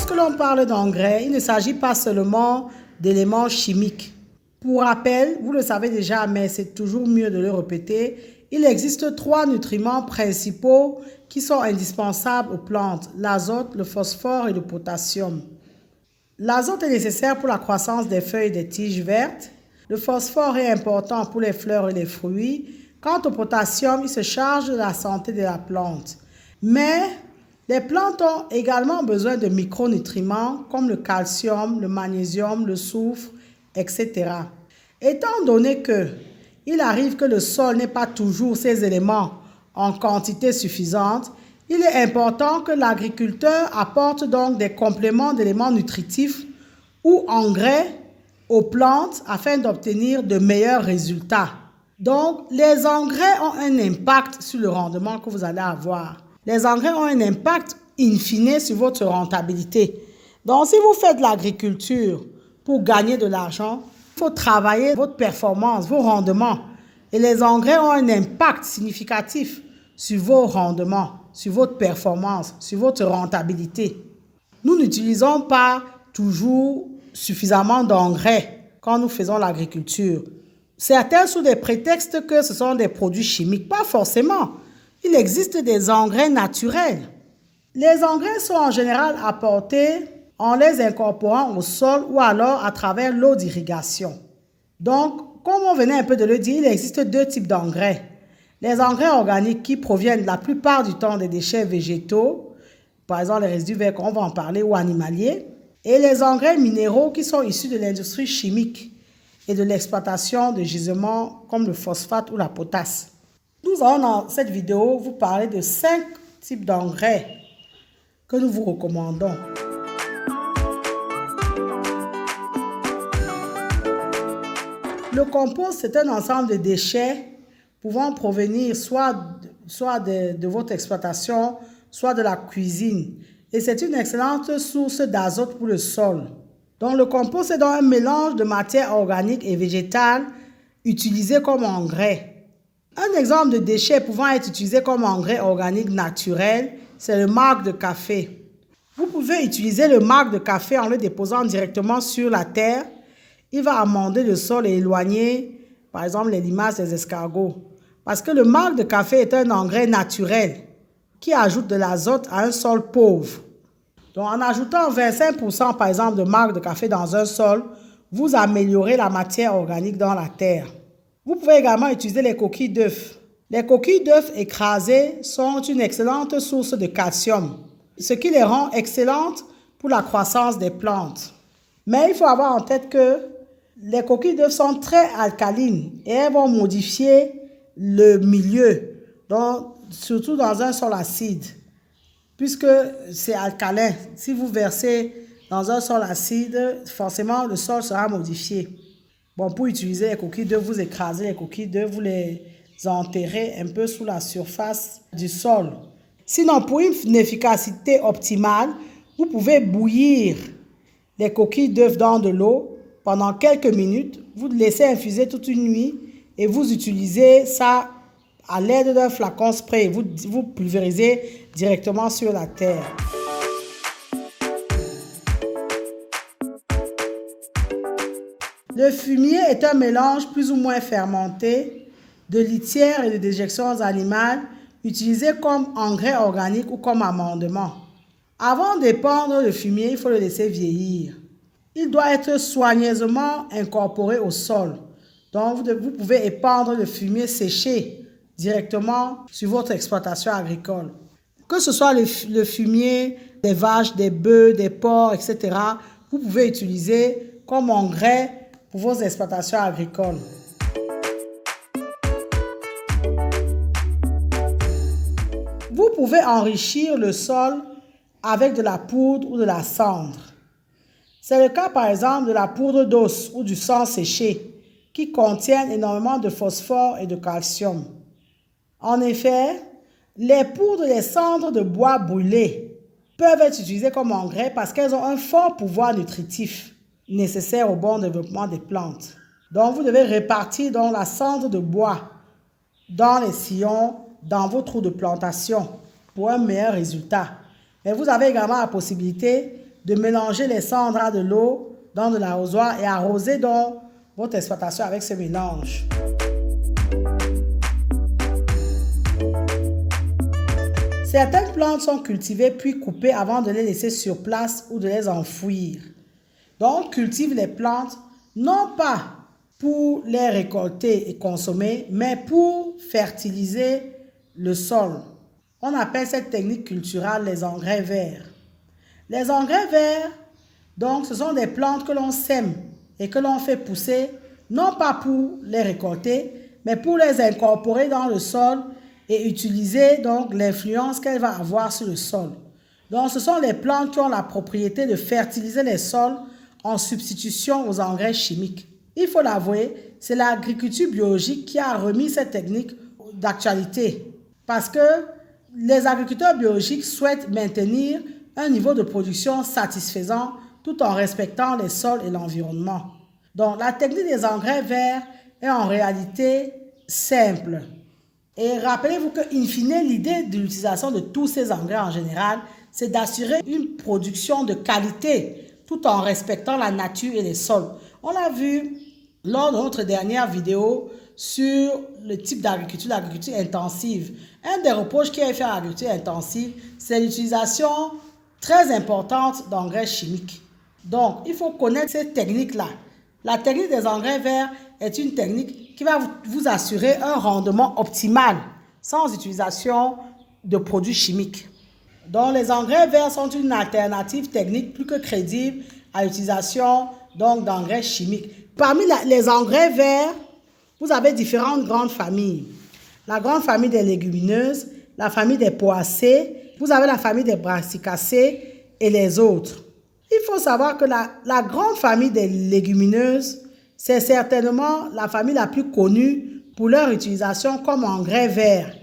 Lorsque l'on parle d'engrais, il ne s'agit pas seulement d'éléments chimiques. Pour rappel, vous le savez déjà, mais c'est toujours mieux de le répéter, il existe 3 nutriments principaux qui sont indispensables aux plantes: l'azote, le phosphore et le potassium. L'azote est nécessaire pour la croissance des feuilles et des tiges vertes. Le phosphore est important pour les fleurs et les fruits. Quant au potassium, il se charge de la santé de la plante. Mais les plantes ont également besoin de micronutriments comme le calcium, le magnésium, le soufre, etc. Étant donné qu'il arrive que le sol n'ait pas toujours ces éléments en quantité suffisante, il est important que l'agriculteur apporte donc des compléments d'éléments nutritifs ou engrais aux plantes afin d'obtenir de meilleurs résultats. Donc, les engrais ont un impact sur le rendement que vous allez avoir. Les engrais ont un impact in fine sur votre rentabilité. Donc, si vous faites de l'agriculture pour gagner de l'argent, il faut travailler votre performance, vos rendements. Et les engrais ont un impact significatif sur vos rendements, sur votre performance, sur votre rentabilité. Nous n'utilisons pas toujours suffisamment d'engrais quand nous faisons l'agriculture. Certains sous des prétextes que ce sont des produits chimiques. Pas forcément. Il existe des engrais naturels. Les engrais sont en général apportés en les incorporant au sol ou alors à travers l'eau d'irrigation. Donc, comme on venait un peu de le dire, il existe 2 types d'engrais. Les engrais organiques qui proviennent la plupart du temps des déchets végétaux, par exemple les résidus verts, on va en parler, ou animaliers, et les engrais minéraux qui sont issus de l'industrie chimique et de l'exploitation de gisements comme le phosphate ou la potasse. Nous allons dans cette vidéo vous parler de 5 types d'engrais que nous vous recommandons. Le compost, c'est un ensemble de déchets pouvant provenir soit de votre exploitation, soit de la cuisine. Et c'est une excellente source d'azote pour le sol. Donc le compost est donc un mélange de matière organique et végétale utilisé comme engrais. Un exemple de déchet pouvant être utilisé comme engrais organique naturel, c'est le marc de café. Vous pouvez utiliser le marc de café en le déposant directement sur la terre. Il va amender le sol et éloigner, par exemple, les limaces des escargots. Parce que le marc de café est un engrais naturel qui ajoute de l'azote à un sol pauvre. Donc, en ajoutant 25% par exemple de marc de café dans un sol, vous améliorez la matière organique dans la terre. Vous pouvez également utiliser les coquilles d'œufs. Les coquilles d'œufs écrasées sont une excellente source de calcium, ce qui les rend excellentes pour la croissance des plantes. Mais il faut avoir en tête que les coquilles d'œufs sont très alcalines et elles vont modifier le milieu, donc, surtout dans un sol acide, puisque c'est alcalin. Si vous versez dans un sol acide, forcément le sol sera modifié. Bon, pour utiliser les coquilles d'œufs, vous écrasez les coquilles d'œufs, vous les enterrez un peu sous la surface du sol. Sinon, pour une efficacité optimale, vous pouvez bouillir les coquilles d'œufs dans de l'eau pendant quelques minutes. Vous laissez infuser toute une nuit et vous utilisez ça à l'aide d'un flacon spray. Vous pulvérisez directement sur la terre. Le fumier est un mélange plus ou moins fermenté de litière et de déjections animales utilisé comme engrais organique ou comme amendement. Avant d'épandre le fumier, il faut le laisser vieillir. Il doit être soigneusement incorporé au sol. Donc, vous pouvez épandre le fumier séché directement sur votre exploitation agricole. Que ce soit le fumier des vaches, des bœufs, des porcs, etc., vous pouvez utiliser comme engrais pour vos exploitations agricoles. Vous pouvez enrichir le sol avec de la poudre ou de la cendre. C'est le cas par exemple de la poudre d'os ou du sang séché qui contiennent énormément de phosphore et de calcium. En effet, les poudres et les cendres de bois brûlés peuvent être utilisées comme engrais parce qu'elles ont un fort pouvoir nutritif nécessaire au bon développement des plantes. Donc vous devez répartir donc la cendre de bois dans les sillons, dans vos trous de plantation pour un meilleur résultat. Mais vous avez également la possibilité de mélanger les cendres à de l'eau dans de l'arrosoir et arroser donc votre exploitation avec ce mélange. Certaines plantes sont cultivées puis coupées avant de les laisser sur place ou de les enfouir. Donc, on cultive les plantes non pas pour les récolter et consommer, mais pour fertiliser le sol. On appelle cette technique culturelle les engrais verts. Les engrais verts, donc, ce sont des plantes que l'on sème et que l'on fait pousser, non pas pour les récolter, mais pour les incorporer dans le sol et utiliser donc l'influence qu'elle va avoir sur le sol. Donc, ce sont les plantes qui ont la propriété de fertiliser les sols en substitution aux engrais chimiques. Il faut l'avouer, c'est l'agriculture biologique qui a remis cette technique d'actualité parce que les agriculteurs biologiques souhaitent maintenir un niveau de production satisfaisant tout en respectant les sols et l'environnement. Donc, la technique des engrais verts est en réalité simple. Et rappelez-vous que, in fine, l'idée de l'utilisation de tous ces engrais en général, c'est d'assurer une production de qualité tout en respectant la nature et les sols. On l'a vu lors de notre dernière vidéo sur le type d'agriculture, l'agriculture intensive. Un des reproches qui est fait à l'agriculture intensive, c'est l'utilisation très importante d'engrais chimiques. Donc, il faut connaître cette technique-là. La technique des engrais verts est une technique qui va vous assurer un rendement optimal sans utilisation de produits chimiques. Donc, les engrais verts sont une alternative technique plus que crédible à l'utilisation d'engrais chimiques. Parmi les engrais verts, vous avez différentes grandes familles. La grande famille des légumineuses, la famille des poacées, vous avez la famille des brassicacées et les autres. Il faut savoir que la grande famille des légumineuses, c'est certainement la famille la plus connue pour leur utilisation comme engrais vert,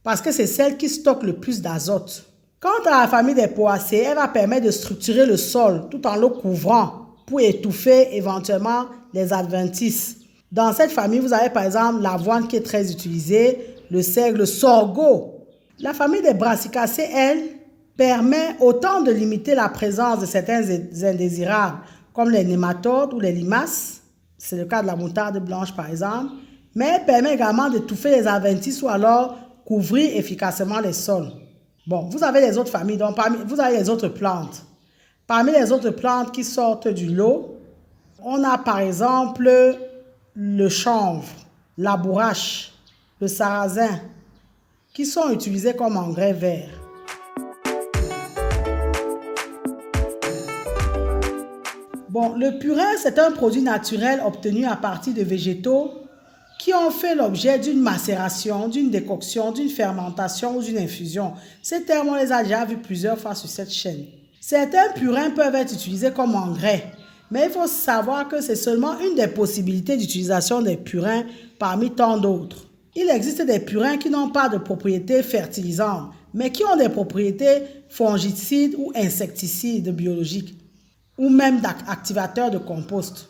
parce que c'est celle qui stocke le plus d'azote. Quant à la famille des poacées, elle va permettre de structurer le sol tout en le couvrant pour étouffer éventuellement les adventices. Dans cette famille, vous avez par exemple l'avoine qui est très utilisée, le seigle, le sorgho. La famille des brassicacées, elle, permet autant de limiter la présence de certains indésirables comme les nématodes ou les limaces, c'est le cas de la moutarde blanche par exemple, mais elle permet également d'étouffer les adventices ou alors couvrir efficacement les sols. Bon, vous avez les autres familles, donc vous avez les autres plantes. Parmi les autres plantes qui sortent du lot, on a par exemple le chanvre, la bourrache, le sarrasin, qui sont utilisés comme engrais verts. Bon, le purin, c'est un produit naturel obtenu à partir de végétaux qui ont fait l'objet d'une macération, d'une décoction, d'une fermentation ou d'une infusion. Ces termes, on les a déjà vus plusieurs fois sur cette chaîne. Certains purins peuvent être utilisés comme engrais, mais il faut savoir que c'est seulement une des possibilités d'utilisation des purins parmi tant d'autres. Il existe des purins qui n'ont pas de propriétés fertilisantes, mais qui ont des propriétés fongicides ou insecticides biologiques, ou même d'activateurs de compost.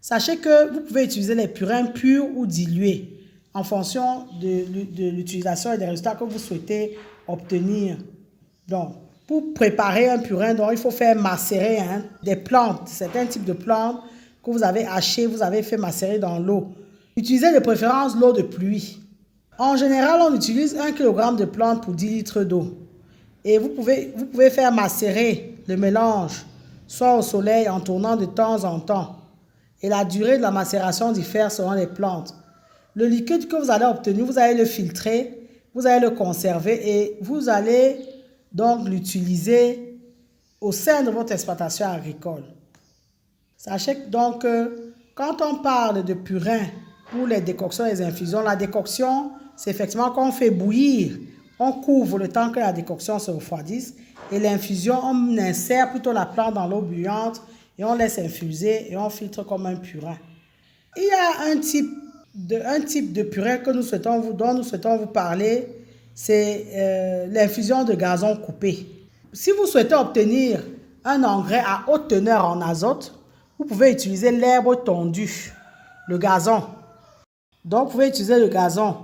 Sachez que vous pouvez utiliser les purins purs ou dilués en fonction de l'utilisation et des résultats que vous souhaitez obtenir. Donc, pour préparer un purin, donc, il faut faire macérer des plantes, certains types de plantes que vous avez hachées, vous avez fait macérer dans l'eau. Utilisez de préférence l'eau de pluie. En général, on utilise 1 kg de plantes pour 10 litres d'eau. Et vous pouvez faire macérer le mélange, soit au soleil en tournant de temps en temps. Et la durée de la macération diffère selon les plantes. Le liquide que vous allez obtenir, vous allez le filtrer, vous allez le conserver et vous allez donc l'utiliser au sein de votre exploitation agricole. Sachez donc que quand on parle de purin pour les décoctions et les infusions, la décoction, c'est effectivement qu'on fait bouillir, on couvre le temps que la décoction se refroidisse et l'infusion, on insère plutôt la plante dans l'eau bouillante et on laisse infuser et on filtre comme un purin. Il y a un type de purin dont nous souhaitons vous parler, c'est l'infusion de gazon coupé. Si vous souhaitez obtenir un engrais à haute teneur en azote, vous pouvez utiliser l'herbe tondue, le gazon. Donc, vous pouvez utiliser le gazon.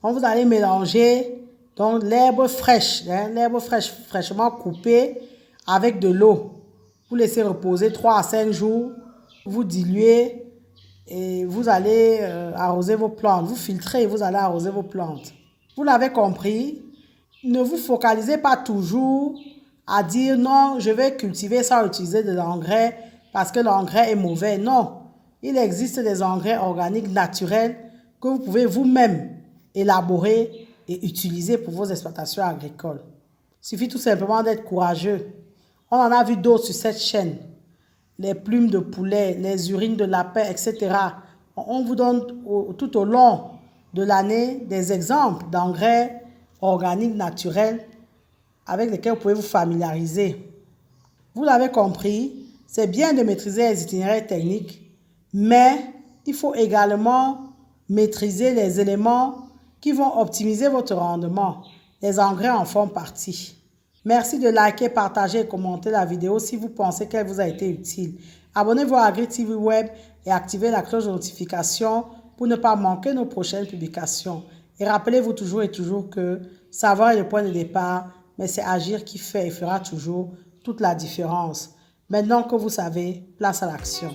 Donc, vous allez mélanger l'herbe fraîche, fraîchement coupée avec de l'eau. Vous laissez reposer 3 à 5 jours. Vous diluez et vous allez arroser vos plantes. Vous filtrez et vous allez arroser vos plantes. Vous l'avez compris, ne vous focalisez pas toujours à dire non, je vais cultiver sans utiliser de l'engrais parce que l'engrais est mauvais. Non, il existe des engrais organiques naturels que vous pouvez vous-même élaborer et utiliser pour vos exploitations agricoles. Il suffit tout simplement d'être courageux. On en a vu d'autres sur cette chaîne. Les plumes de poulet, les urines de lapin, etc. On vous donne tout au long de l'année des exemples d'engrais organiques naturels avec lesquels vous pouvez vous familiariser. Vous l'avez compris, c'est bien de maîtriser les itinéraires techniques, mais il faut également maîtriser les éléments qui vont optimiser votre rendement. Les engrais en font partie. Merci de liker, partager et commenter la vidéo si vous pensez qu'elle vous a été utile. Abonnez-vous à Agri TV Web et activez la cloche de notification pour ne pas manquer nos prochaines publications. Et rappelez-vous toujours et toujours que savoir est le point de départ, mais c'est agir qui fait et fera toujours toute la différence. Maintenant que vous savez, place à l'action.